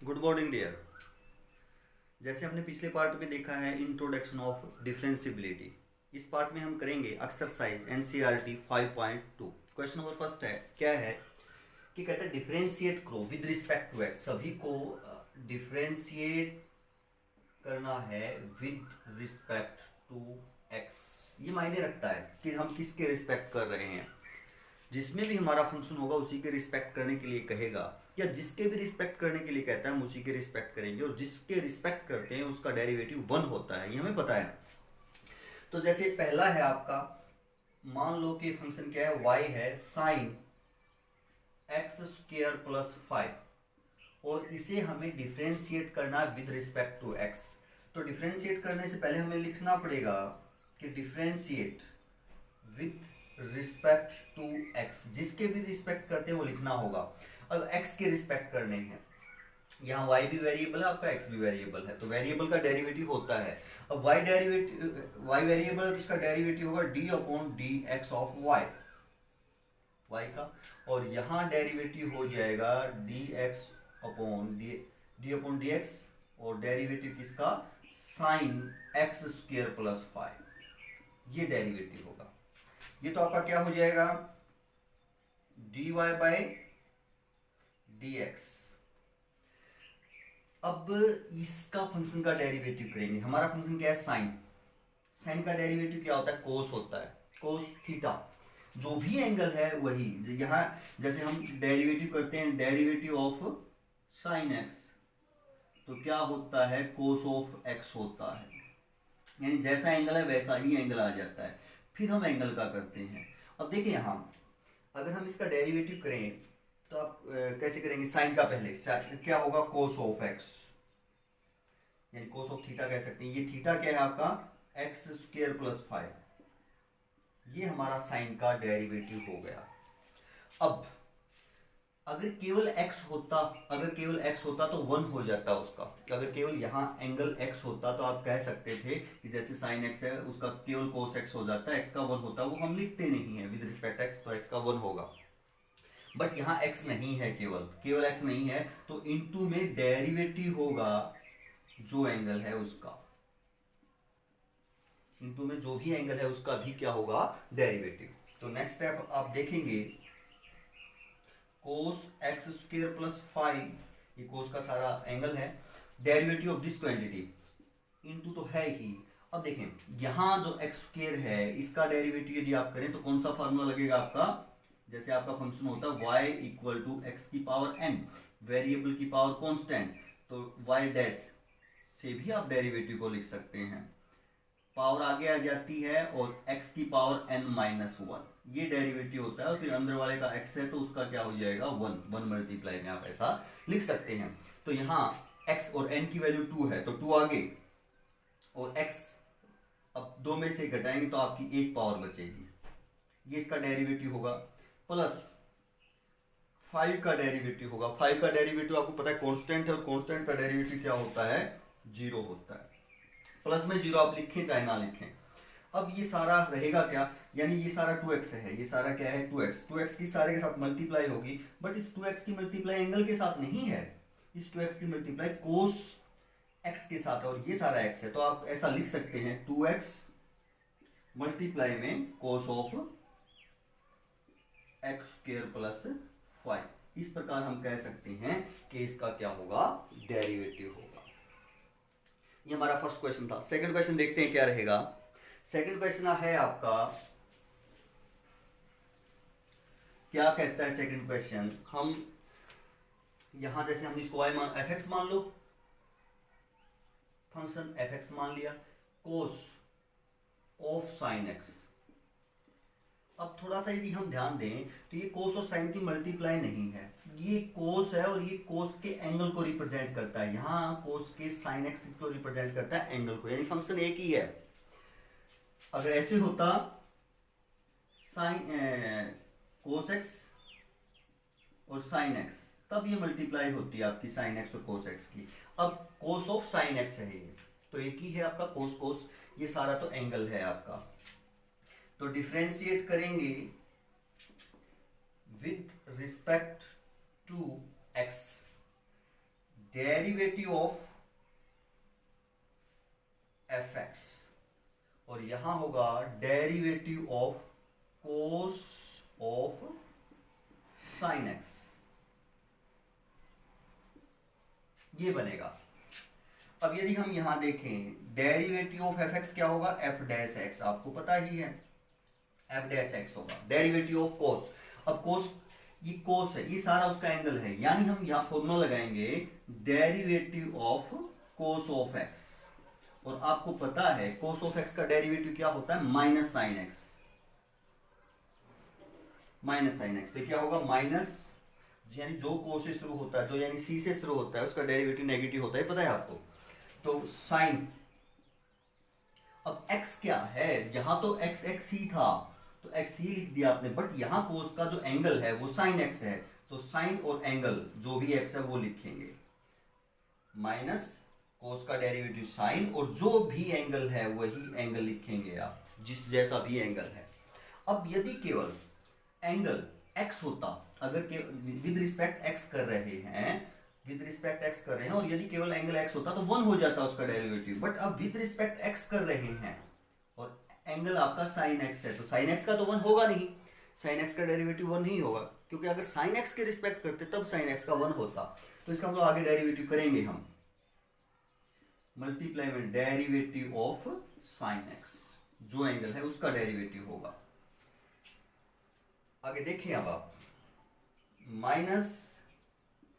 Good morning dear. जैसे हमने पिछले पार्ट में देखा है इंट्रोडक्शन ऑफ डिफरेंशियबिलिटी, इस पार्ट में हम करेंगे exercise NCERT 5.2। Question number first है, क्या है कि कहते हैं डिफरेंशिएट करो विद रिस्पेक्ट टू एक्स। सभी को डिफरेंशिएट करना है विद रिस्पेक्ट टू एक्स। ये मायने रखता है कि हम किसके रिस्पेक्ट कर रहे हैं। जिसमें भी हमारा फंक्शन होगा उसी के रिस्पेक्ट करने के लिए कहेगा, या जिसके भी रिस्पेक्ट करने के लिए कहता है हम उसी के रिस्पेक्ट करेंगे, और जिसके रिस्पेक्ट करते हैं उसका डेरिवेटिव 1 होता है, ये हमें पता है। तो जैसे पहला है आपका, मान लो कि फंक्शन क्या है, y है साइन एक्स स्क्र प्लस 5, और इसे हमें डिफ्रेंशिएट करना है विद रिस्पेक्ट टू x। तो डिफ्रेंशिएट करने से पहले हमें लिखना पड़ेगा कि differentiate with respect to x। जिसके भी रिस्पेक्ट करते हैं वो लिखना होगा। अब x के रिस्पेक्ट करने हैं, यहाँ y भी वेरिएबल है, आपका x भी वेरिएबल है, तो वेरिएबल का डेरिवेटिव होता है। अब y वेरिएबल है तो इसका डेरिवेटिव होगा d upon D x of y का, और यहाँ डेरिवेटिव हो जाएगा D x upon D x, और डेरिवेटिव किसका, साइन एक्स स्क्र प्लस 5, ये डेरिवेटिव होगा। ये तो आपका क्या हो जाएगा, dy बाय डी एक्स। अब इसका फंक्शन का डेरिवेटिव करेंगे। हमारा फंक्शन क्या है, साइन। साइन का डेरिवेटिव क्या होता है, कोस होता है, कोस थीटा। जो भी एंगल है वही, यहाँ जैसे हम डेरिवेटिव करते हैं डेरिवेटिव ऑफ साइन एक्स, तो क्या होता है, कोस ऑफ एक्स होता है। यानी जैसा एंगल है वैसा ही एंगल आ जाता है। फिर हम एंगल का करते हैं। अब देखिए यहाँ, अगर हम इसका डेरिवेटिव करें तो आप कैसे करेंगे, साइन का पहले क्या होगा, कोस ऑफ एक्स, यानी कोस ऑफ थीटा कह सकते हैं। ये थीटा क्या है आपका, एक्स स्क्र प्लस 5, ये हमारा साइन का डेरिवेटिव हो गया। अब अगर केवल x होता तो 1 हो जाता उसका। अगर केवल यहाँ एंगल x होता तो आप कह सकते थे कि जैसे साइन x है उसका केवल कोस x हो जाता है, x का 1 होता, वो हम लिखते नहीं है विद रिस्पेक्ट x, तो x का 1 होगा। बट यहाँ x नहीं है, केवल x नहीं है, तो इनटू में डेरिवेटिव होगा जो एंगल है उसका, इनटू में जो भी एंगल है उसका भी क्या होगा, डेरिवेटिव। तो नेक्स्ट स्टेप आप देखेंगे, कोस एक्स स्क्र प्लस 5, ये कोस का सारा एंगल है, derivative of this quantity into तो है ही। अब देखें यहाँ जो एक्स स्क्र है इसका डेरिवेटिव यदि आप करें तो कौन सा फार्मूला लगेगा आपका, जैसे आपका फंक्शन होता है y इक्वल टू एक्स की पावर n, वेरिएबल की पावर कांस्टेंट, तो y डैश से भी आप डेरिवेटिव को लिख सकते हैं, पावर आगे आ जाती है, और x की पावर n माइनस 1, ये डेरिवेटिव होता है। और फिर अंदर वाले का x है तो उसका क्या हो जाएगा, 1 मल्टीप्लाई में आप ऐसा लिख सकते हैं। तो यहाँ x और n की वैल्यू 2 है तो 2 आगे, और x अब 2 में से घटाएंगे तो आपकी 1 पावर बचेगी, ये इसका डेरिवेटिव होगा। प्लस 5 का डेरिवेटिव होगा। 5 का डेरिवेटिव आपको पता है कांस्टेंट है, और कांस्टेंट का डेरिवेटिव क्या होता है, 0 होता है। प्लस में 0 आप लिखें चाहे ना लिखें। अब ये सारा रहेगा क्या, यानी ये सारा 2x है, ये सारा क्या है 2x की सारे के साथ मल्टीप्लाई होगी, बट इस 2x की मल्टीप्लाई एंगल के साथ नहीं है, इस 2x की मल्टीप्लाई कोस x के साथ है, और ये सारा x है, तो आप ऐसा लिख सकते हैं 2x मल्टीप्लाई में cos of x square plus 5। इस प्रकार हम कह सकते हैं कि इसका क्या होगा, डेरिवेटिव होगा। ये हमारा फर्स्ट क्वेश्चन था। सेकंड क्वेश्चन देखते हैं क्या रहेगा। सेकंड क्वेश्चन है आपका, क्या कहता है सेकंड क्वेश्चन, हम यहां जैसे हम इसको fx मान लो, फंक्शन fx मान लिया, कोस ऑफ साइन x। अब थोड़ा सा यदि हम ध्यान दें तो ये कोस और साइन की मल्टीप्लाई नहीं है, ये कोस है, और ये कोस के एंगल को रिप्रेजेंट करता है, यहाँ कोस के साइन एक्स को रिप्रेजेंट करता है एंगल को, यानी फंक्शन एक ही है। अगर ऐसे होता साइन कोस एक्स और साइन एक्स, तब ये मल्टीप्लाई होती है आपकी साइन एक्स और कोस एक्स की। अब कोस ऑफ साइन एक्स है ये, तो एक ही है आपका कोस कोस, ये सारा तो एंगल है आपका। तो डिफ्रेंशिएट करेंगे with respect to x, derivative of f x, और यहां होगा derivative of cos of sine x, ये बनेगा। अब यदि हम यहां देखें डेरिवेटिव ऑफ एफ एक्स क्या होगा, एफ डैश एक्स, आपको पता ही है एफ डैश एक्स होगा डेरिवेटिव ऑफ कोस। अब कोस, ये कोस है, ये सारा उसका एंगल है, यानी हम यहां फॉर्मूला लगाएंगे derivative of cos of x, और आपको पता है कोस ऑफ एक्स का डेरिवेटिव क्या होता है, minus sine x. Minus sine x तो क्या होगा, माइनस, यानी जो कोस से शुरू होता है, जो यानी सी से शुरू होता है, उसका डेरिवेटिव नेगेटिव होता है, पता है आपको। तो साइन, अब x क्या है, यहां तो x x ही था तो x ही लिख दिया आपने, बट यहां कोस का जो एंगल है वो साइन x है, तो साइन और एंगल जो भी x है वो लिखेंगे, माइनस कोस का डेरिवेटिव साइन, और जो भी एंगल है वही एंगल लिखेंगे आप, जिस जैसा भी एंगल है। अब यदि केवल एंगल x होता, अगर विद रिस्पेक्ट x कर रहे हैं, विद रिस्पेक्ट x कर रहे हैं, और यदि केवल एंगल x होता तो 1 हो जाता उसका डेरिवेटिव, बट अब विद रिस्पेक्ट x कर रहे हैं और एंगल आपका साइन x है, तो साइन x का तो 1 होगा नहीं, साइन x का डेरिवेटिव 1 नहीं होगा, क्योंकि अगर साइन x के रिस्पेक्ट करते तब साइन x का 1 होता। तो इसका मतलब आगे डेरिवेटिव करेंगे हम, मल्टीप्लाई में डेरिवेटिव ऑफ साइन x, जो एंगल है उसका डेरिवेटिव होगा। आगे देखिए अब आप, minus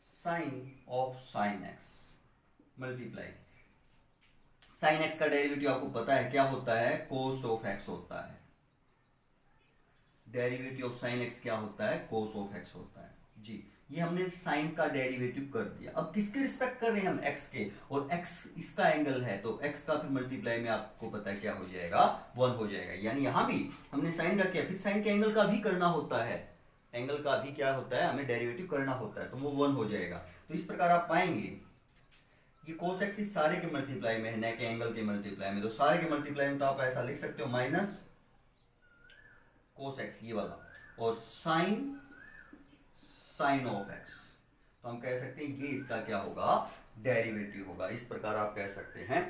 sine of sine x multiply, sine x का डेरिवेटिव आपको पता है क्या होता है, कोस ऑफ एक्स होता है। डेरिवेटिव ऑफ साइन एक्स क्या होता है, कोस ऑफ एक्स होता है जी। ये हमने साइन का डेरिवेटिव कर दिया। अब किसके रिस्पेक्ट कर रहे हैं हम, एक्स के, और एक्स इसका एंगल है, तो एक्स का फिर मल्टीप्लाई में आपको पता है क्या हो जाएगा, 1 हो जाएगा। यानी यहां भी हमने साइन का किया, फिर साइन के एंगल का भी करना होता है, एंगल का भी क्या होता है, हमें डेरिवेटिव करना होता है, तो वो 1 हो जाएगा। तो इस प्रकार आप पाएंगे ये कोस एक्स इस सारे के मल्टीप्लाई में है, न के एंगल के मल्टीप्लाई में, तो सारे के मल्टीप्लाई में तो आप ऐसा लिख सकते हो, माइनस कोस एक्स ये वाला, और साइन साइन ऑफ एक्स, तो हम कह सकते हैं ये इसका क्या होगा, डेरिवेटिव होगा। इस प्रकार आप कह सकते हैं।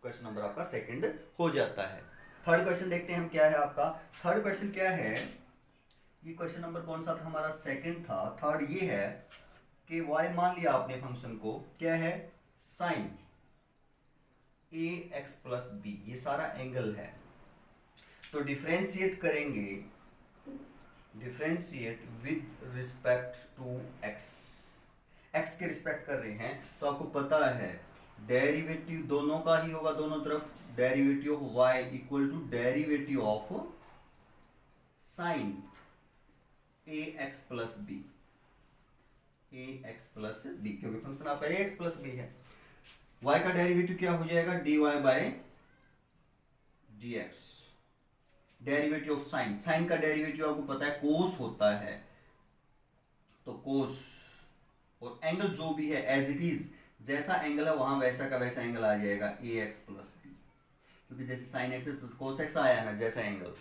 क्वेश्चन नंबर आपका सेकंड हो जाता है। थर्ड क्वेश्चन देखते हैं हम क्या है आपका। थर्ड क्वेश्चन क्या है, ये क्वेश्चन नंबर कौन सा था हमारा, सेकंड था। थर्ड ये है कि y मान लिया आपने फंक्शन को, क्या है, sine a x plus b, ये सारा एंगल है, तो डिफरेंशिएट करेंगे, differentiate with respect to x, x के रिस्पेक्ट कर रहे हैं, तो आपको पता है डेरिवेटिव दोनों का ही होगा, दोनों तरफ, derivative of y equal to derivative of sine a x plus b, a x plus b, क्योंकि फंक्शन आपका ए एक्स प्लस बी है। y का डेरिवेटिव क्या हो जाएगा, dy by d x, derivative of sine, sine का derivative आपको पता है कोस होता है, तो कोस, और एंगल जो भी है एज इट इज, जैसा एंगल है वहां वैसा का वैसा एंगल आ जाएगा, ए एक्स प्लस बी, क्योंकि जैसे साइन एक्स है तो कोस एक्स आया है जैसा एंगल।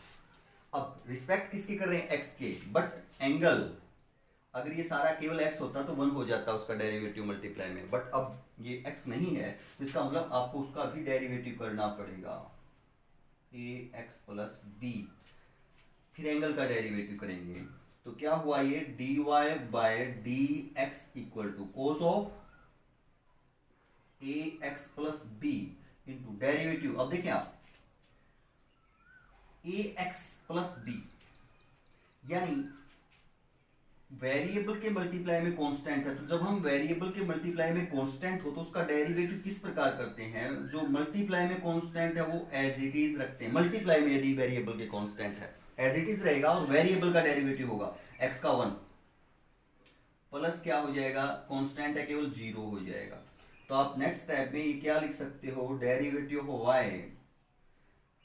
अब रिस्पेक्ट किसके कर रहे हैं, एक्स के, बट एंगल अगर ये सारा केवल x होता तो 1 हो जाता उसका डेरिवेटिव मल्टीप्लाई में, बट अब ये x नहीं है, तो इसका मतलब आपको उसका भी डेरिवेटिव करना पड़ेगा, ए एक्स प्लस बी, फिर एंगल का डेरिवेटिव करेंगे, तो क्या हुआ, ये dy by d x equal to cos of a x plus b into derivative. अब देखें आप, ए एक्स प्लस बी, यानी वेरिएबल के मल्टीप्लाई में कांस्टेंट है, तो जब हम वेरिएबल के मल्टीप्लाई में कांस्टेंट हो तो उसका डेरिवेटिव किस प्रकार करते हैं, जो मल्टीप्लाई में कांस्टेंट है वो एज इट इज रखते हैं। मल्टीप्लाई में यदि वेरिएबल के कांस्टेंट है एज इट इज रहेगा, और वेरिएबल का डेरिवेटिव होगा x का 1 प्लस क्या हो जाएगा, कांस्टेंट है केवल 0 हो जाएगा। तो आप नेक्स्ट स्टेप में ये क्या लिख सकते हो, डेरिवेटिव ऑफ y,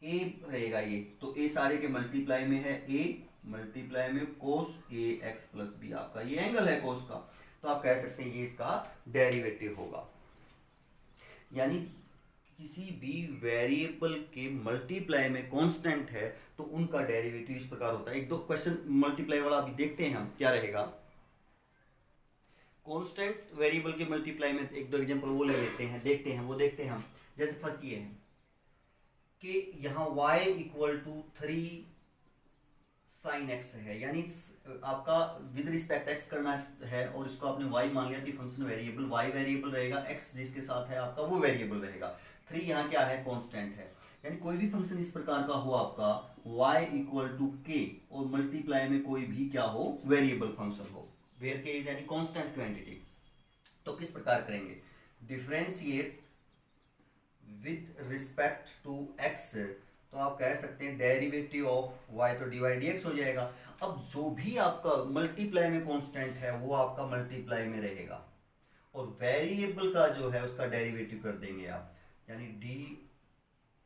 a रहेगा ये, तो a सारे के मल्टीप्लाई में है, a मल्टीप्लाई में कोस ए एक्स प्लस बी, आपका ये एंगल है कोस का, तो आप कह सकते हैं ये इसका डेरिवेटिव होगा। यानी किसी भी वेरिएबल के मल्टीप्लाई में कांस्टेंट है तो उनका डेरिवेटिव इस प्रकार होता है। एक दो क्वेश्चन मल्टीप्लाई वाला अभी देखते हैं हम क्या रहेगा। कांस्टेंट वेरिएबल के मल्टीप्लाई में एक दो एग्जांपल वो ले लेते हैं, देखते हैं हम। जैसे फर्स्ट ये है कि यहाँ y equal to 3 sine x है, यानी आपका विद रिस्पेक्ट x करना है और इसको आपने y मान लिया कि फंक्शन वेरिएबल y वेरिएबल रहेगा, x जिसके साथ है आपका वो वेरिएबल रहेगा। 3 यहाँ क्या है, कांस्टेंट है। यानी कोई भी फंक्शन इस प्रकार का हो आपका y इक्वल टू k और मल्टीप्लाई में कोई भी क्या हो, वेरिएबल फंक्शन हो, वेयर के इज यानी कांस्टेंट क्वांटिटी। तो किस प्रकार करेंगे, differentiate with respect to x, तो आप कह सकते हैं डेरिवेटिव ऑफ y, तो dy dx हो जाएगा। अब जो भी आपका मल्टीप्लाई में कांस्टेंट है वो आपका मल्टीप्लाई में रहेगा और वेरिएबल का जो है उसका डेरिवेटिव कर देंगे आप, यानी D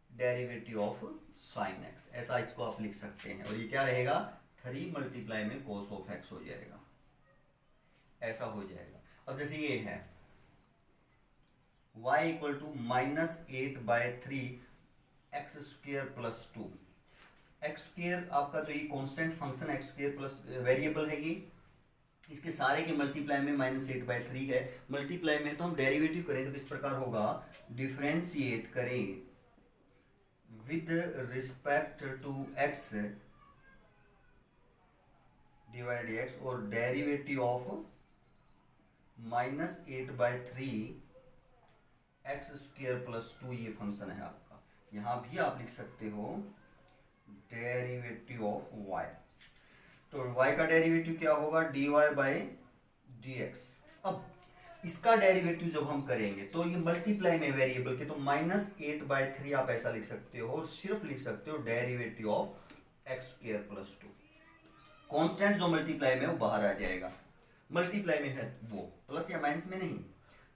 derivative of sine x, ऐसा इसको आप लिख सकते हैं। और ये क्या रहेगा, 3 मल्टीप्लाई में cos ऑफ x हो जाएगा, ऐसा हो जाएगा। अब जैसे ये है y equal to -8/3 x square plus 2, x square आपका जो ये constant function x square plus variable है, ये इसके सारे के मल्टीप्लाई में -8/3 है, मल्टीप्लाई में तो हम डेरिवेटिव करें तो किस प्रकार होगा, डिफरेंशिएट करें with respect to x divide x और derivative of -8/3 x square plus 2 ये फंक्शन है आपका। यहां भी आप लिख सकते हो डेरिवेटिव ऑफ y, तो y का डेरिवेटिव क्या होगा, dy बाई dx। अब इसका डेरिवेटिव जब हम करेंगे तो ये मल्टीप्लाई में वेरिएबल के, तो -8/3 आप ऐसा लिख सकते हो और सिर्फ लिख सकते हो derivative of x square plus 2। Constant जो मल्टीप्लाई में वो बाहर आ जाएगा, मल्टीप्लाई में है वो, प्लस या माइनस में नहीं,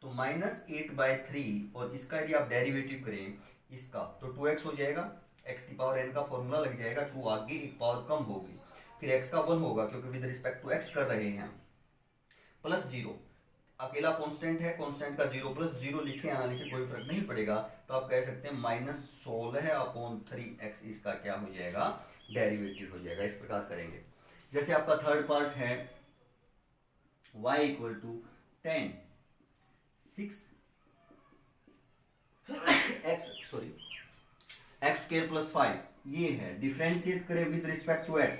तो -8/3 और इसका यदि आप डेरिवेटिव करें इसका तो 2x हो जाएगा, x की पावर n का फॉर्मूला लग जाएगा, 2 आगे एक पावर कम होगी, फिर x का 1 होगा क्योंकि विद रिस्पेक्ट टू x कर रहे हैं, प्लस 0 अकेला कांस्टेंट है, कांस्टेंट का 0 प्लस 0 लिखे या ना लिखे कोई फर्क नहीं पड़ेगा, तो आप कह सकते हैं -16/3x इसका क्या हो जाएगा, डेरिवेटिव हो जाएगा। इस प्रकार करेंगे। जैसे आपका थर्ड पार्ट है y equal to 10 6 x square plus 5, ये है, डिफरेंशिएट करें विद रिस्पेक्ट टू x,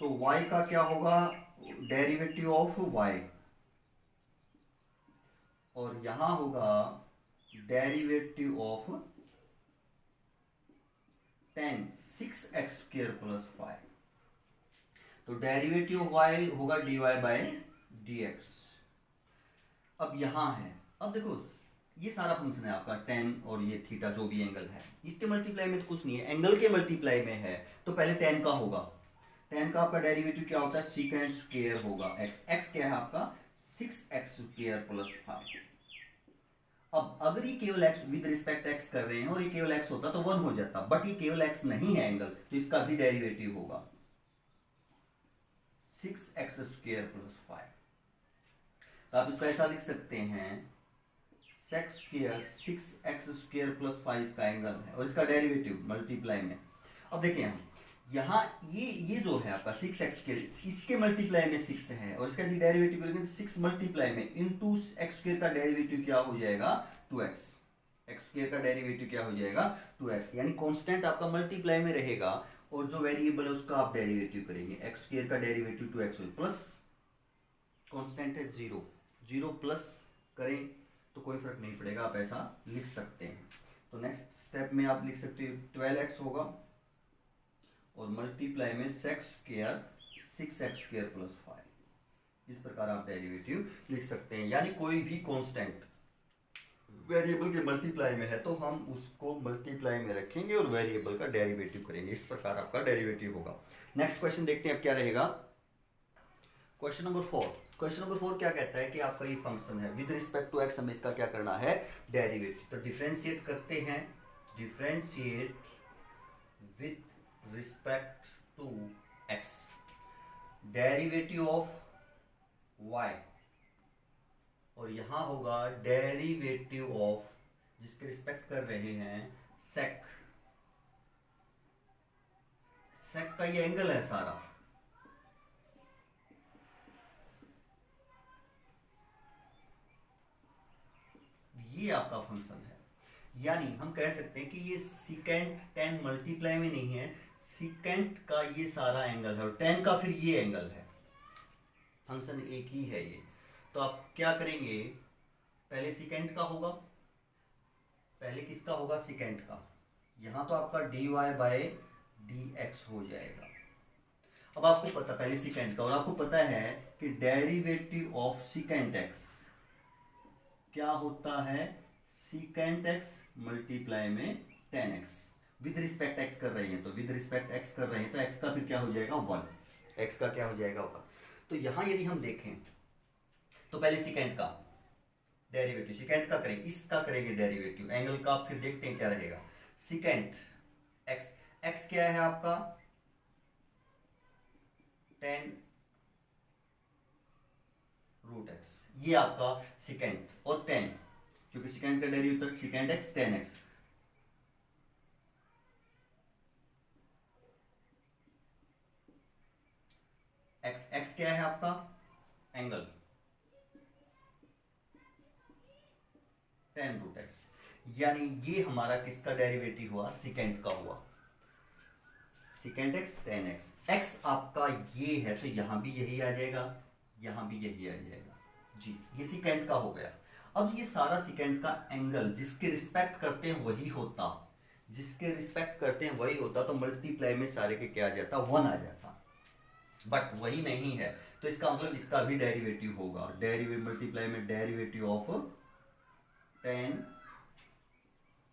तो y का क्या होगा, डेरिवेटिव ऑफ y और यहां होगा derivative of 6x square plus 5, तो डेरिवेटिव ऑफ y होगा dy बाई dx। अब यहां है, अब देखो ये सारा फंक्शन है आपका 10 और ये थीटा जो भी एंगल है, इसके मल्टीप्लाई में तो कुछ नहीं है, एंगल के मल्टीप्लाई में है, तो पहले 10 का होगा, 10 का आपका डेरिवेटिव क्या होता है, सीकेंड स्क्वायर होगा x, x क्या है आपका 6x स्क्वायर प्लस 5। अब अगर ये केवल x विद रिस्पेक्ट x कर रहे हैं और ये केवल x होता तो 1 हो जाता, बट ये केवल x नहीं है एंगल, तो इसका भी डेरिवेटिव होगा 6x स्क्वायर प्लस 5। तो आप इसको ऐसा लिख सकते हैं sex square 6x square plus 5 इसका एंगल है और इसका डेरिवेटिव मल्टीप्लाई में। अब देखिए हम यहाँ ये जो है आपका 6x स्क्वायर, इसके मल्टीप्लाई में 6 है और इसका डेरिवेटिव करेंगे तो 6 मल्टीप्लाई में इनटू x स्क्वायर का डेरिवेटिव क्या हो जाएगा 2x, x स्क्वायर का डेरिवेटिव क्या हो जाएगा 2x, यानी कांस्टेंट आपका मल्टीप्लाई में रहेगा और जो वेरिएबल है उसका आप डेरिवेटिव करेंगे, x स्क्वायर का डेरिवेटिव 2x प्लस कांस्टेंट है 0 प्लस करें तो कोई फर्क नहीं पड़ेगा, आप ऐसा लिख सकते हैं। तो नेक्स्ट स्टेप में आप लिख सकते हो 12x होगा और मल्टीप्लाई में sex square 6x square plus 5, इस प्रकार आप डेरिवेटिव लिख सकते हैं। यानी कोई भी कांस्टेंट वेरिएबल के मल्टीप्लाई में है तो हम उसको मल्टीप्लाई में रखेंगे और वेरिएबल का डेरिवेटिव करेंगे, इस प्रकार आपका डेरिवेटिव होगा। नेक्स्ट क्वेश्चन देखते हैं अब क्या रहेगा, क्वेश्चन नंबर 4। क्वेश्चन नंबर 4 क्या कहता है कि आपका ये फंक्शन है विद रिस्पेक्ट टू x, हमें इसका क्या करना है डेरिवेटिव, तो डिफरेंशिएट करते हैं, differentiate with respect to x, derivative of y और यहां होगा डेरिवेटिव ऑफ जिसके रिस्पेक्ट कर रहे हैं sec का ये एंगल है सारा, फंक्शन है। यानी हम कह सकते हैं कि ये सिकेंट टेन मल्टीप्लाई में नहीं है, सिकेंट का ये सारा एंगल है और टेन का फिर ये एंगल है, फंक्शन एक ही है ये। तो आप क्या करेंगे, पहले सिकेंट का होगा, पहले किसका होगा, सिकेंट का। यहाँ तो आपका dy बाय dx हो जाएगा। अब आपको पता, पहले सिकेंट का, और आपको पता है कि डेरिवेटिव ऑफ सिकेंट x क्या होता है, सिकेंट x मल्टीप्लाई में ten x. With respect x कर रहे हैं तो विद रिस्पेक्ट x कर रहे हैं तो x का फिर क्या हो जाएगा 1, x का क्या हो जाएगा 1। तो यहां यदि हम देखें तो पहले सिकेंट का डेरिवेटिव, सिकेंट का करेंगे, इसका करेंगे डेरिवेटिव, एंगल का फिर देखते हैं क्या रहेगा। सिकेंट x, x क्या है आपका टेन रूट एक्स, ये आपका सिकेंट, और टेन, क्योंकि सिकेंट का डेरिवेटिव तक secant x ten x. X, x क्या है आपका एंगल टेन रूट एक्स, यानी ये हमारा किसका डेरिवेटिव हुआ, सिकेंट का हुआ, secant x ten x. X आपका ये है तो यहां भी यही आ जाएगा, यहां भी यही आ जाएगा जी, ये सिकेंट का हो गया। अब ये सारा सिकेंट का एंगल जिसके रिस्पेक्ट करते हैं वही होता, जिसके रिस्पेक्ट करते हैं वही होता, तो मल्टीप्लाई में सारे के क्या आ जाता, 1 आ जाता, बट वही नहीं है। तो इसका मतलब इसका भी डेरिवेटिव होगा, डेरिवेटिव मल्टीप्लाई में derivative of tan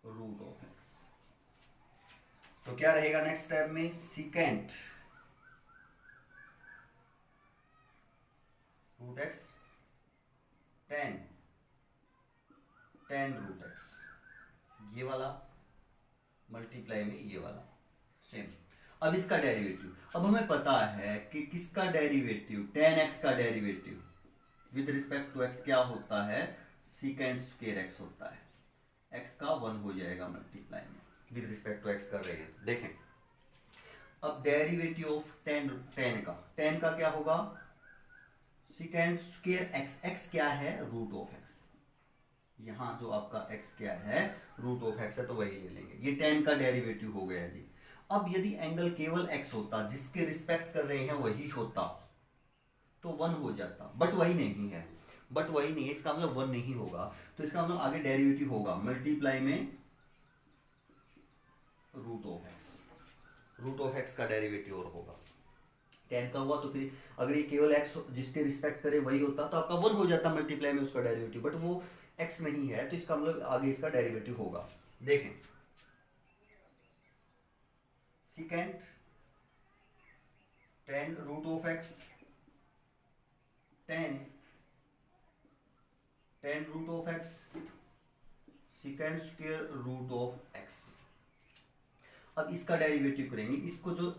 root of x. तो क्या रहेगा नेक्स्ट स्टेप में, secant root x tan tan root x, ये वाला मल्टीप्लाई में ये वाला सेम। अब इसका डेरिवेटिव, अब हमें पता है कि किसका डेरिवेटिव, टेन एक्स का derivative with respect to x क्या होता है, सिकेंट स्क्वायर एक्स होता है, एक्स का 1 हो जाएगा मल्टीप्लाई में, विद रिस्पेक्ट टू एक्स कर रहे हैं। देखें अब डेरिवेटिव ऑफ टेन, टेन का क्या होगा, सिकेंट स्क्वायर एक्स, एक्स क्या है रूट ऑफ एक्स, यहां जो आपका x क्या है रूट ऑफ x है तो वही ले लेंगे, ये टेन का डेरिवेटिव हो गया जी। अब यदि एंगल केवल x होता, जिसके रिस्पेक्ट कर रहे हैं वही होता, तो 1 हो जाता, बट वही नहीं है, बट वही नहीं है, इसका मतलब 1 नहीं होगा, तो इसका मतलब आगे डेरिवेटिव होगा मल्टीप्लाई में root of x, root of x का डेरिवेटिव और होगा, टेन का हुआ तो फिर अगर ये केवल x जिसके रिस्पेक्ट करे वही होता तो आपका 1 हो जाता मल्टीप्लाई में उसका डेरिवेटिव, बट वो x नहीं है तो इसका मतलब आगे इसका डेरिवेटिव होगा। देखें secant tan root of x, tan tan root of x, secant square root of x. अब इसका डेरिवेटिव करेंगे, इसको जो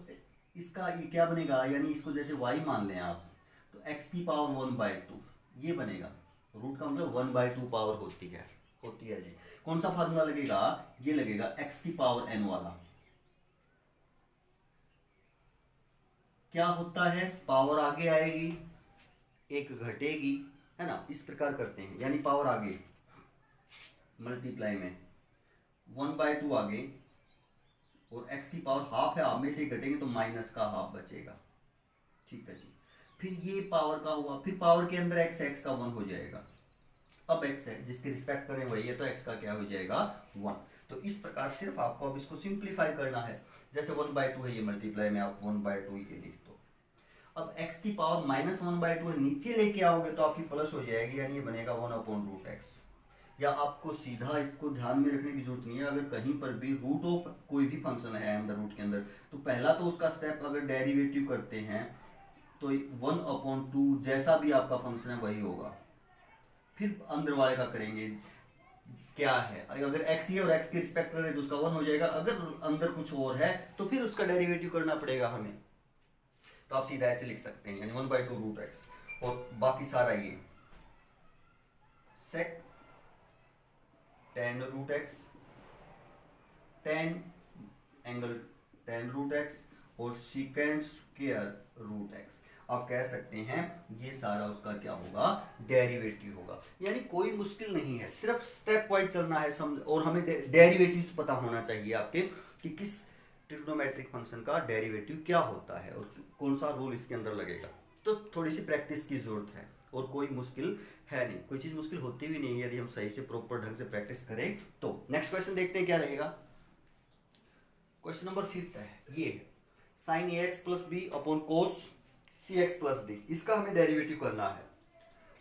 इसका ये क्या बनेगा, यानी इसको जैसे y मान लें आप, तो x की पावर 1/2 ये बनेगा, रूट का मतलब 1/2 पावर होती है जी। कौन सा फार्मूला लगेगा, ये लगेगा x की पावर n वाला, क्या होता है पावर आगे आएगी एक घटेगी, है ना, इस प्रकार करते हैं, यानी पावर आगे मल्टीप्लाई में 1/2 आगे और x की पावर हाफ है, हाफ में से घटेंगे तो माइनस का हाफ बचेगा, ठीक है जी। फिर ये पावर का हुआ, फिर पावर के अंदर x का 1 हो जाएगा, अब x है जिसके रिस्पेक्ट करें वही है तो x का क्या हो जाएगा 1। तो इस प्रकार सिर्फ आपको अब इसको सिंप्लीफाई करना है, जैसे 1/2 है ये मल्टीप्लाई में आप 1/2 ये लिख दो। अब x की पावर -1/2 है, नीचे लेके आओगे तो आपकी प्लस हो जाएगी, यानी ये बनेगा 1/√x। या आपको सीधा इसको ध्यान में रखने की जरूरत नहीं है, अगर कहीं पर भी रूट ऑफ कोई भी फंक्शन है अंदर रूट के अंदर, तो पहला तो उसका स्टेप अगर डेरिवेटिव करते हैं तो 1/2 जैसा भी आपका फंक्शन है वही होगा, फिर अंदर वाले का करेंगे क्या है, अगर x है और x के रिस्पेक्ट करें तो उसका 1 हो जाएगा, अगर अंदर कुछ और है तो फिर उसका डेरिवेटिव करना पड़ेगा हमें। तो आप सीधा ऐसे लिख सकते हैं, यानी 1/2√x और बाकी सारा ये sec tan root x, tan angle tan root x और secant स्क्वायर रूट एक्स। आप कह सकते हैं ये सारा उसका क्या होगा, डेरिवेटिव होगा। यानी कोई मुश्किल नहीं है, सिर्फ स्टेप वाइज चलना है और हमें डेरिवेटिव्स पता होना चाहिए आपके कि किस ट्रिग्नोमेट्रिक फंक्शन का डेरिवेटिव क्या होता है और कौन सा रूल इसके अंदर लगेगा। तो थोड़ी सी प्रैक्टिस की जरूरत है और कोई मुश्किल है नहीं, कोई चीज़ मुश्किल होती भी नहीं है यदि हम सही से प्रॉपर ढंग से प्रैक्टिस करें तो। नेक्स्ट क्वेश्चन देखते हैं क्या रहेगा। क्वेश्चन नंबर 5 है ये, sine a x plus b upon cos c x plus d, इसका हमें डेरिवेटिव करना है।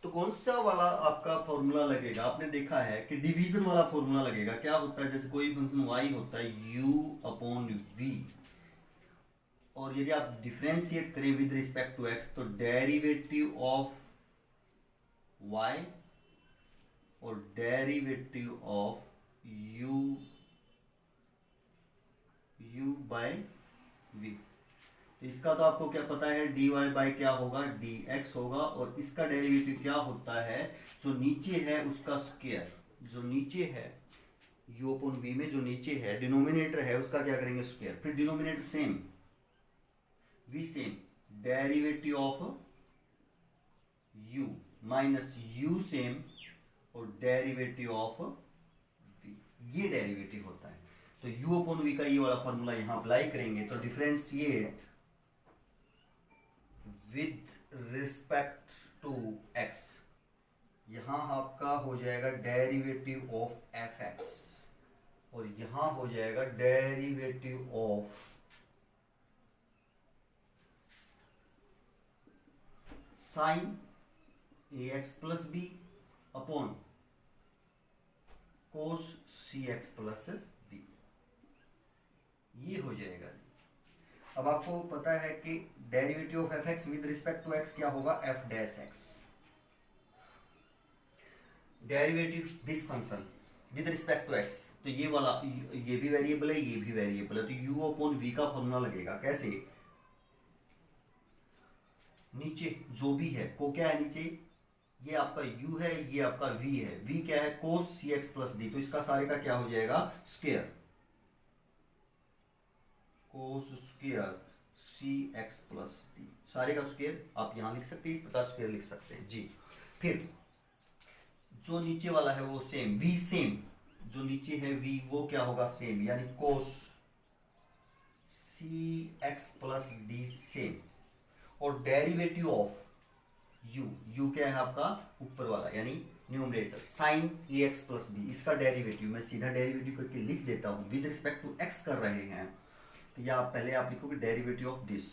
तो कौन सा वाला आपका फॉर्मूला लगेगा, आपने देखा है कि डिवीजन वाला फॉर्मूला लगेगा। क्या होता है, जैसे कोई फंक्शन y होता है u अपॉन v, और यदि आप डिफरेंशिएट करें विद रिस्पेक्ट टू x तो डेरिवेटिव ऑफ y और derivative of u by v। तो इसका तो आपको क्या पता है, dy बाय क्या होगा, dx होगा, और इसका डेरिवेटिव क्या होता है, जो नीचे है उसका स्क्वायर, जो नीचे है u अपॉन v में जो नीचे है डिनोमिनेटर है उसका क्या करेंगे, स्क्वायर, फिर denominator same v same, derivative of u minus u same और डेरिवेटिव ऑफ v, ये डेरिवेटिव होता है। तो u अपॉन v का ये वाला फॉर्मूला यहां अप्लाई करेंगे तो differentiate with respect to x, यहां आपका हो जाएगा डेरिवेटिव ऑफ एफ एक्स और यहां हो जाएगा derivative of sine a x plus b upon cos c x plus b, ये हो जाएगा जी। अब आपको पता है कि derivative of f x with respect to x क्या होगा, f dash x, derivative this function with respect to x, तो ये वाला ये भी वेरिएबल है, ये भी वेरिएबल है, तो u अपॉन v का फॉर्मूला लगेगा कैसे, नीचे जो भी है को क्या है, नीचे ये आपका u है, ये आपका v है, v क्या है, cos cx प्लस d, तो इसका सारे का क्या हो जाएगा, square, cos square cx plus d, सारे का स्क्वायर आप यहां लिख सकते हैं, इस प्रकार स्क्वायर लिख सकते हैं जी। फिर जो नीचे वाला है वो सेम, v सेम, जो नीचे है v वो क्या होगा, सेम, यानी cos cx plus d same, और डेरिवेटिव ऑफ u क्या है आपका ऊपर वाला यानी numerator, sign a x plus B, इसका डेरिवेटिव मैं सीधा डेरिवेटिव करके लिख देता हूं, विद रिस्पेक्ट टू x कर रहे हैं तो या पहले आप लिखोगे derivative of this,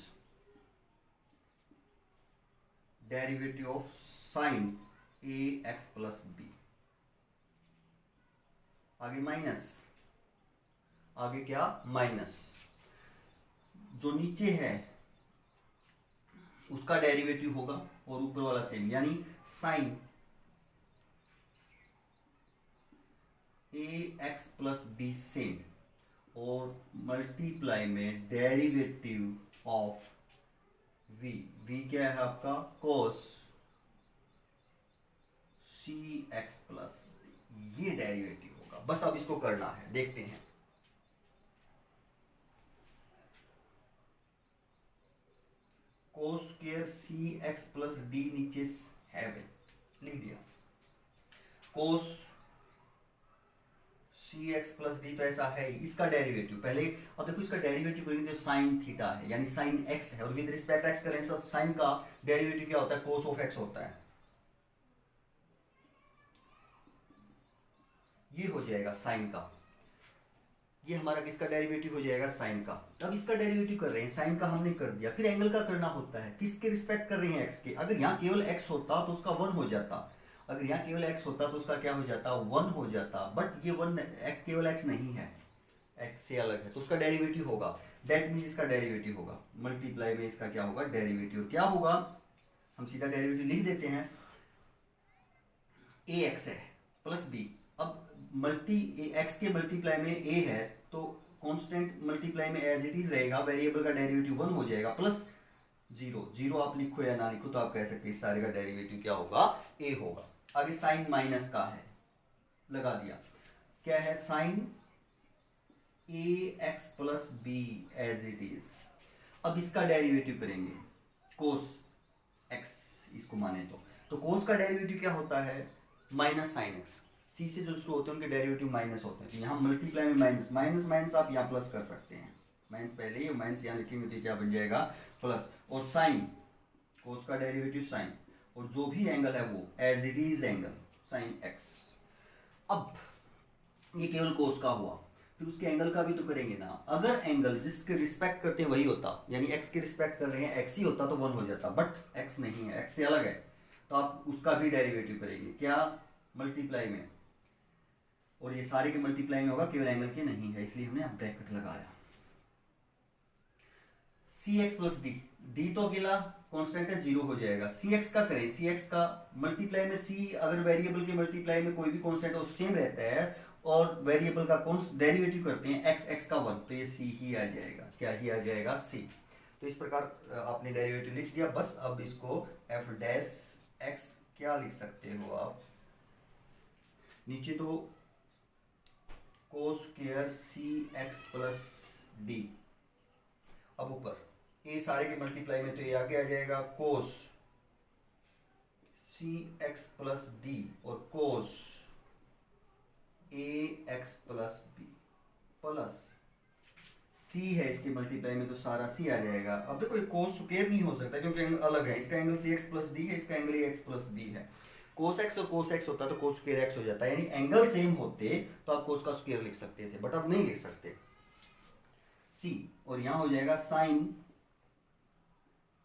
derivative of sine a x plus b, आगे माइनस, आगे क्या माइनस, जो नीचे है उसका डेरिवेटिव होगा और ऊपर वाला सेम, यानी sine a x plus b same, और मल्टीप्लाई में डेरिवेटिव ऑफ v, v क्या है आपका, cos सी एक्स प्लस, ये डेरिवेटिव होगा। बस अब इसको करना है, देखते हैं। Cos square c x plus d नीचे है, लिख दिया, cos c x plus d तो ऐसा है, इसका डेरिवेटिव पहले, अब देखो इसका डेरिवेटिव करेंगे तो साइन थीटा है, यानी साइन एक्स है, और विद रिस्पेक्ट एक्स करें तो साइन का डेरिवेटिव क्या होता है, कोस ऑफ एक्स होता है, ये हो जाएगा साइन का, ये हमारा किसका डेरिवेटिव हो जाएगा, साइन का। अब इसका डेरिवेटिव कर रहे हैं, साइन का हमने कर दिया, फिर एंगल का करना होता है, किसके रिस्पेक्ट कर रहे हैं, एक्स के। अगर यहाँ केवल एक्स होता तो उसका 1 हो जाता, अगर यहाँ केवल एक्स होता तो उसका क्या हो जाता, 1 हो जाता, बट ये 1 केवल एक्स नहीं है, एक्स से अलग है, तो उसका डेरिवेटिव होगा, दैट मीन्स इसका डेरिवेटिव होगा, मल्टीप्लाई में इसका क्या होगा, डेरिवेटिव क्या होगा, हम सीधा डेरिवेटिव लिख देते हैं, ए एक्स है प्लस बी, अब एक्स के मल्टीप्लाई में ए है तो कांस्टेंट मल्टीप्लाई में एज इट इज रहेगा, वेरिएबल का डेरिवेटिव 1 हो जाएगा, प्लस 0 आप लिखो या ना लिखो तो आप कह सकते हैं इस सारे का डेरिवेटिव क्या होगा, ए होगा। आगे साइन माइनस का है, लगा दिया, क्या है, sine a x plus b as it is. अब इसका डेरिवेटिव करेंगे, कोस एक्स इसको माने तो कोस का डेरिवेटिव क्या होता है माइनस साइन एक्स। सी से जो शुरू होते हैं उनके डेरिवेटिव माइनस होते हैं, तो यहाँ मल्टीप्लाई में माइनस माइनस माइनस आप यहाँ प्लस कर सकते हैं, माइनस पहले ही माइनस यहाँ लिखेंगे तो क्या बन जाएगा प्लस, और साइन कोस का डेरिवेटिव साइन, और जो भी एंगल है वो as it is angle sine x. अब ये केवल कोस का हुआ, फिर उसके एंगल का भी तो करेंगे ना। अगर एंगल जिसके रिस्पेक्ट करते हैं वही होता, यानी एक्स के रिस्पेक्ट कर रहे हैं एक्स ही होता तो वन हो जाता, बट एक्स नहीं है, एक्स से अलग है, तो आप उसका भी डेरिवेटिव करेंगे क्या मल्टीप्लाई में, और ये सारे के मल्टीप्लाई में होगा, केवल एंगल के नहीं है, इसलिए हमने अब ब्रैकेट लगाया। सी एक्स प्लस डी, डी तो अकेला कांस्टेंट है जीरो हो जाएगा, सी एक्स का करें, सी एक्स का मल्टीप्लाई में सी अगर वेरिएबल के मल्टीप्लाई में कोई भी कांस्टेंट हो सेम रहता है, और वेरिएबल का कौन डेरिवेटिव करते हैं एक्स एक्स का वन, तो ये सी ही आ जाएगा, क्या ही आ जाएगा सी। तो इस प्रकार आपने डेरिवेटिव लिख दिया, बस अब इसको एफ डैश एक्स क्या लिख सकते हो आप, नीचे तो कोस square c x plus D, अब ऊपर ये सारे के मल्टीप्लाई में तो ये आगे आ जाएगा कोस सी एक्स प्लस डी और कोस ए एक्स प्लस बी प्लस सी है इसके मल्टीप्लाई में तो सारा सी आ जाएगा। अब देखो ये कोस स्क्वायर नहीं हो सकता क्योंकि एंगल अलग है, इसका angle c x plus d है, इसका angle a x plus b है। कोस एक्स और कोस एक्स होता तो कोस स्क्वायर एक्स हो जाता है, यानी एंगल सेम होते तो आप कोस का स्क्वायर लिख सकते थे, बट अब नहीं लिख सकते सी, और यहां हो जाएगा sign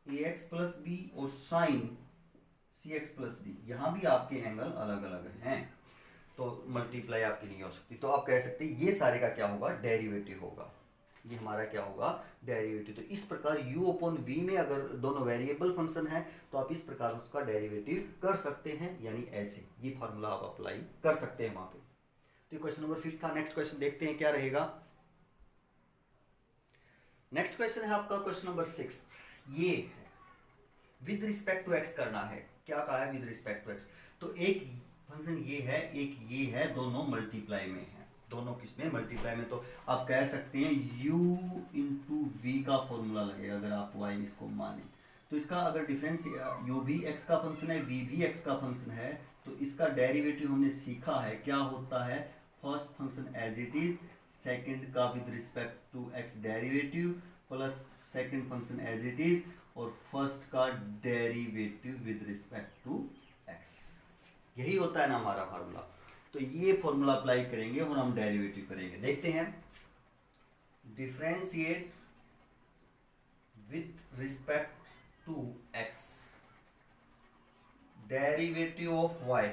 a x plus B और साइन सी एक्स प्लस डी, यहां भी आपके एंगल अलग अलग हैं तो मल्टीप्लाई आपकी नहीं हो सकती, तो आप कह सकते हैं ये सारे का क्या होगा डेरिवेटिव होगा, ये हमारा क्या होगा डेरिवेटिव। तो इस प्रकार u अपॉन v में अगर दोनों वेरिएबल फंक्शन है तो आप इस प्रकार उसका डेरिवेटिव कर सकते हैं, यानी ऐसे ये फॉर्मूला आप अप्लाई कर सकते हैं वहां पे। तो क्वेश्चन नंबर 5 था। नेक्स्ट क्वेश्चन देखते हैं क्या रहेगा। नेक्स्ट क्वेश्चन है आपका क्वेश्चन नंबर 6, ये है विद रिस्पेक्ट टू एक्स करना है। क्या कहा है विद रिस्पेक्ट टू एक्स, तो एक फंक्शन ये है एक ये है, दोनों मल्टीप्लाई में है, दोनों किसमें मल्टीप्लाई में, तो आप कह सकते हैं u इंटू वी का फॉर्मूला लगेगा अगर आप y इसको माने, तो इसका अगर डिफरेंस u भी x का फंक्शन है v भी x का फंक्शन है, तो इसका डेरिवेटिव हमने सीखा है क्या होता है, first function as it is, second का with respect to x derivative plus second function as it is, और फर्स्ट का derivative with respect to x, यही होता है ना हमारा फार्मूला। तो ये फॉर्मूला अप्लाई करेंगे और हम डेरिवेटिव करेंगे। देखते हैं, differentiate with respect to x derivative of y,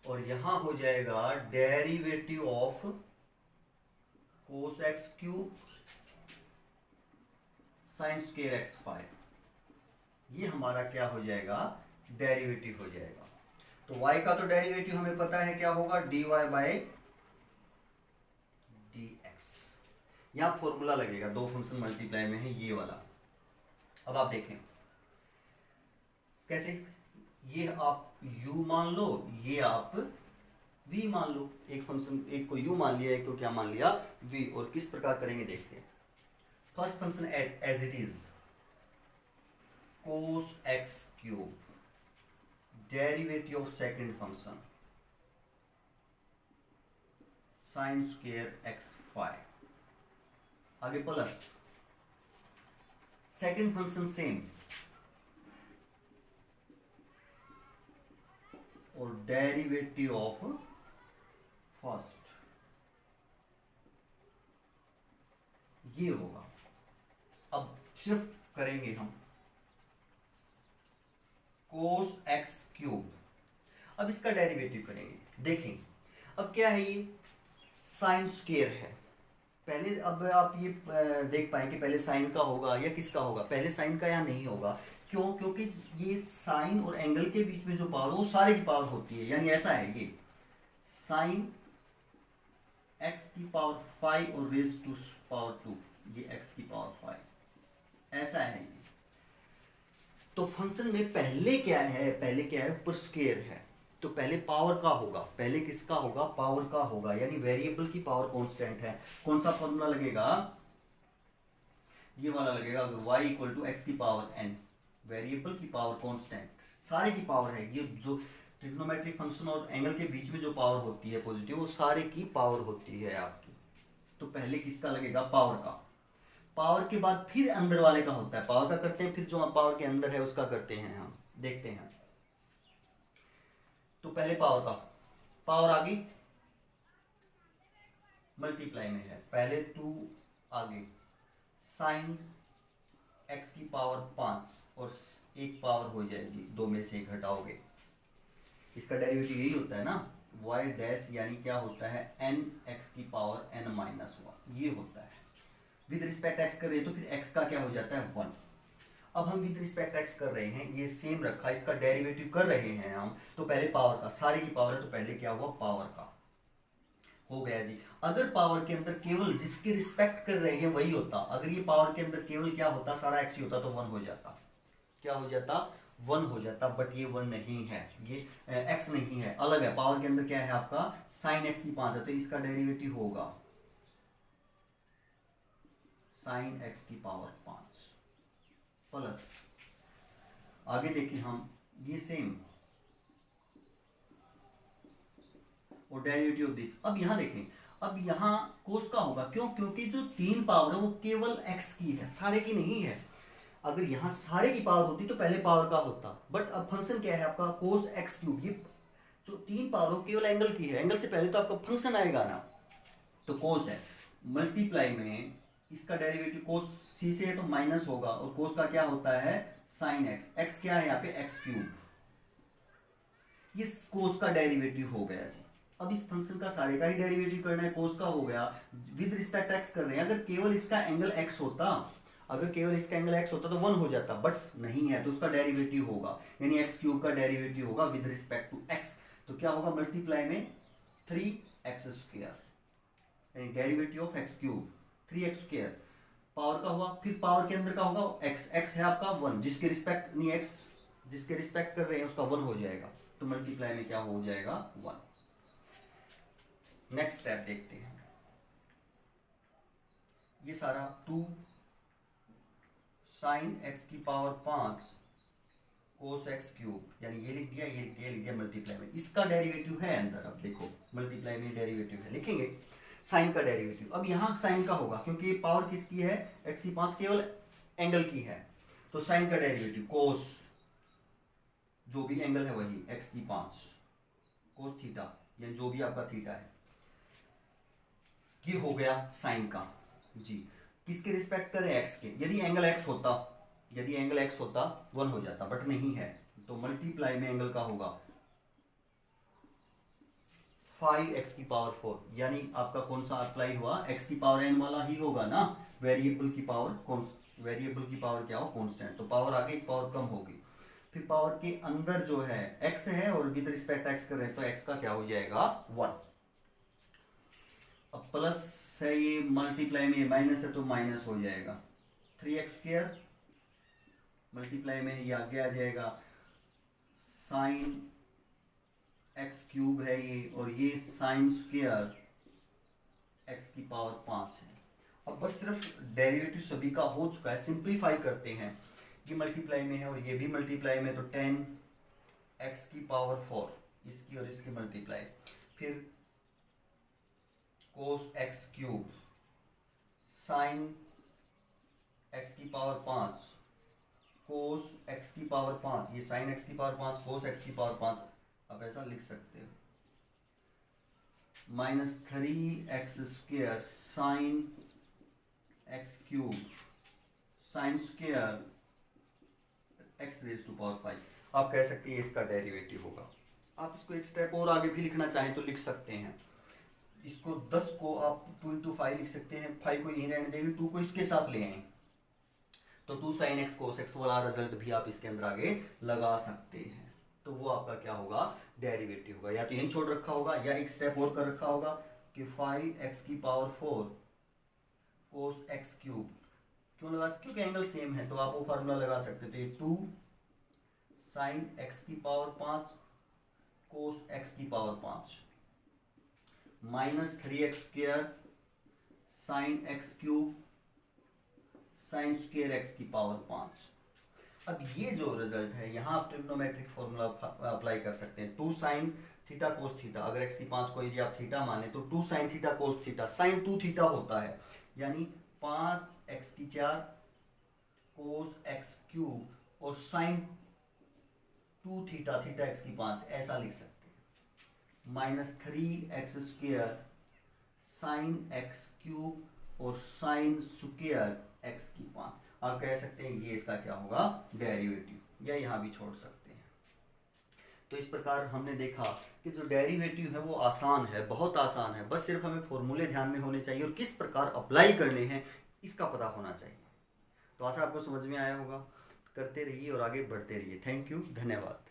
और यहां हो जाएगा derivative of cos x cube sine square x 5, ये हमारा क्या हो जाएगा डेरिवेटिव हो जाएगा। तो y का तो डेरिवेटिव हमें पता है क्या होगा dy बाय dx, यहां फॉर्मूला लगेगा, दो फंक्शन मल्टीप्लाई में है ये वाला। अब आप देखें कैसे, ये आप u मान लो, ये आप v मान लो, एक फंक्शन एक को u मान लिया एक को क्या मान लिया v, और किस प्रकार करेंगे देखते हैं। First function as it is cos x cube derivative of second function sine square x 5, आगे प्लस सेकंड फंक्शन सेम और डेरिवेटिव ऑफ फर्स्ट, ये होगा। अब शिफ्ट करेंगे हम कोस एक्स क्यूब, अब इसका डेरिवेटिव करेंगे। देखें अब क्या है, ये साइन स्क्वायर है पहले, अब आप ये देख पाएंगे पहले साइन का होगा या किसका होगा, पहले साइन का या नहीं होगा, क्यों, क्योंकि ये साइन और एंगल के बीच में जो पावर वो सारे की पावर होती है, यानी ऐसा है ये साइन एक्स की पावर 5 और रेज टू पावर 2, ये एक्स की पावर 5, ऐसा है ये। तो फंक्शन में पहले क्या है, पहले क्या है ऊपर स्क्वायर है, तो पहले पावर का होगा, पहले किसका होगा पावर का होगा, यानी वेरिएबल की पावर कांस्टेंट है। कौन सा फॉर्मूला लगेगा, ये वाला लगेगा, अगर y इक्वल टू एक्स की पावर n, वेरिएबल की पावर कांस्टेंट, सारे की पावर है, ये जो ट्रिग्नोमेट्रिक फंक्शन और एंगल के बीच में जो पावर होती है पॉजिटिव, वो सारे की पावर होती है आपकी। तो पहले किसका लगेगा? पावर का। पावर के बाद फिर अंदर वाले का होता है, पावर का करते हैं, फिर जो पावर के अंदर है उसका करते हैं हम, देखते हैं। तो पहले पावर का, पावर आगे मल्टीप्लाई में है, पहले 2 आगे साइन x की पावर 5 और एक पावर हो जाएगी, दो में से एक घटाओगे, इसका डेरिवेटिव यही होता है ना, y डैश यानी क्या होता है n x की पावर n माइनस 1, ये होता है। विद रिस्पेक्ट x कर रहे हैं तो फिर x का क्या हो जाता है 1। अब हम विद रिस्पेक्ट x कर रहे हैं, ये सेम रखा, इसका डेरिवेटिव कर रहे हैं हम, तो पहले पावर का, सारी की पावर है तो पहले क्या हुआ पावर का हो गया जी। अगर पावर के अंदर केवल जिसके रिस्पेक्ट कर रहे हैं वही होता, अगर ये पावर के अंदर केवल क्या होता, सारा x ही होता तो 1 हो जाता, क्या हो जाता 1 हो जाता, बट ये 1 नहीं है, ये x नहीं है, अलग है। पावर के अंदर क्या है आपका साइन x की 5 है, तो इसका डेरिवेटिव होगा साइन x की पावर 5 प्लस, आगे देखें हम, ये सेम और डेरिवेटिव ऑफ दिस। अब यहां देखें, अब यहां कोस का होगा, क्यों? क्योंकि जो 3 पावर है वो केवल x की है, सारे की नहीं है। अगर यहां सारे की पावर होती तो पहले पावर का होता, बट अब फंक्शन क्या है आपका कोस x क्यूब, ये जो 3 पावर हो केवल एंगल की है, एंगल से पहले तो आपका फंक्शन आएगा ना, तो कोस है, मल्टीप्लाई में इसका डेरिवेटिव कोस c से है तो माइनस होगा, और कोस का क्या होता है साइन x, x क्या है यहाँ पे x क्यूब, ये कोस का डेरिवेटिव हो गया जी। अब इस फंक्शन का सारे का ही डेरिवेटिव करना है, कोस का हो गया, विद रिस्पेक्ट x कर रहे हैं, अगर केवल इसका एंगल x होता, अगर केवल इसका एंगल x होता तो 1 हो जाता, बट नहीं है, तो उसका डेरिवेटिव होगा, यानी x क्यूब का डेरिवेटिव होगा विद रिस्पेक्ट टू x, तो क्या होगा मल्टीप्लाई में 3x स्क्वायर, यानी derivative of x cube 3x square, power का हुआ, फिर पावर के अंदर का होगा x, x है आपका 1, जिसके रिस्पेक्ट नहीं x जिसके रिस्पेक्ट कर रहे हैं उसका 1 हो जाएगा, तो मल्टीप्लाई में क्या हो जाएगा 1। नेक्स्ट स्टेप देखते हैं, ये सारा 2 साइन x की पावर 5 कोस x क्यूब, यानी ये लिख दिया, ये लिख दिया, लिख दिया मल्टीप्लाई में, इसका डेरिवेटिव है अंदर, अब देखो मल्टीप्लाई में डेरिवेटिव है, लिखेंगे साइन का डेरिवेटिव। अब यहाँ साइन का होगा क्योंकि पावर किसकी है x की 5 केवल एंगल की है, तो साइन का डेरिवेटिव कोस, जो भी एंगल है वही x की 5 कोस थीटा, यानी जो भी आपका थीटा है, ये हो गया साइन का जी। किसके रिस्पेक्ट करें x के, यदि एंगल x होता, यदि एंगल x होता 1 हो जाता, बट नहीं है, तो मल्टीप्लाई में एंगल का होगा 5x की पावर 4, यानी आपका कौन सा अप्लाई हुआ, x की पावर n वाला ही होगा ना, वेरिएबल की पावर, वेरिएबल की पावर क्या हो कांस्टेंट, तो पावर आगे पावर कम होगी, फिर पावर के अंदर जो है x है और विद रिस्पेक्ट x कर रहे हैं, तो x का क्या हो जाएगा 1। अब प्लस है, ये मल्टीप्लाई में माइनस है तो माइनस हो जाएगा 3x स्क्वायर, मल्टीप्लाई में ये आगे आ जाएगा साइन x क्यूब है ये, और ये साइन स्क्वायर x की पावर 5 है। अब बस सिर्फ डेरिवेटिव सभी का हो चुका है, सिंप्लीफाई करते हैं, ये मल्टीप्लाई में है और ये भी मल्टीप्लाई में, तो 10x की पावर 4, इसकी और इसकी मल्टीप्लाई, फिर cos x cube sine x की पावर 5 कोस x की पावर 5, ये साइन x की पावर 5 कोस x की पावर 5, आप ऐसा लिख सकते हो, minus 3x square sine x cube sine square x raise to power 5, आप कह सकते हैं इसका डेरिवेटिव होगा। आप इसको एक स्टेप और आगे भी लिखना चाहें तो लिख सकते हैं, इसको 10 को आप 2 into 5 लिख सकते हैं, 5 को यहीं रहने देंगे, 2 को इसके साथ ले आए, तो 2 साइन एक्स कोस एक्स वाला रिजल्ट भी आप इसके अंदर आगे लगा सकते हैं, तो वो आपका क्या होगा डेरिवेटिव होगा, या तो यहीं छोड़ रखा होगा या एक स्टेप और कर रखा होगा कि 5x की पावर 4 कोस एक्स क्यूब, क्यों लगा, क्योंकि एंगल सेम है, तो आप वो फार्मूला लगा सकते थे 2 साइन x की पावर 5 कोस x की power 5 minus 3x square sine x cube sine square x की पावर 5। अब ये जो रिजल्ट है यहाँ आप ट्रिग्नोमेट्रिक फॉर्मूला अप्लाई कर सकते हैं। 2 साइन थीटा कोस थीटा, अगर एक्स की 5 को यदि आप थीटा माने तो 2 sine theta cos theta, sine 2 theta होता है, यानी 5 एक्स की 4 कोस एक्स क्यूब और साइन 2 थीटा, थीटा एक्स की 5, ऐसा लिख सकते हैं। -3x² साइन एक्स क्यूब और साइन स्क्वायर एक्स की 5, आप कह सकते हैं ये इसका क्या होगा, डेरिवेटिव, या यहाँ भी छोड़ सकते हैं। तो इस प्रकार हमने देखा कि जो डेरिवेटिव है वो आसान है, बहुत आसान है, बस सिर्फ हमें फॉर्मूले ध्यान में होने चाहिए और किस प्रकार अप्लाई करने हैं इसका पता होना चाहिए। तो आशा आपको समझ में आया होगा। करते रहिए और आगे बढ़ते रहिए। थैंक यू, धन्यवाद।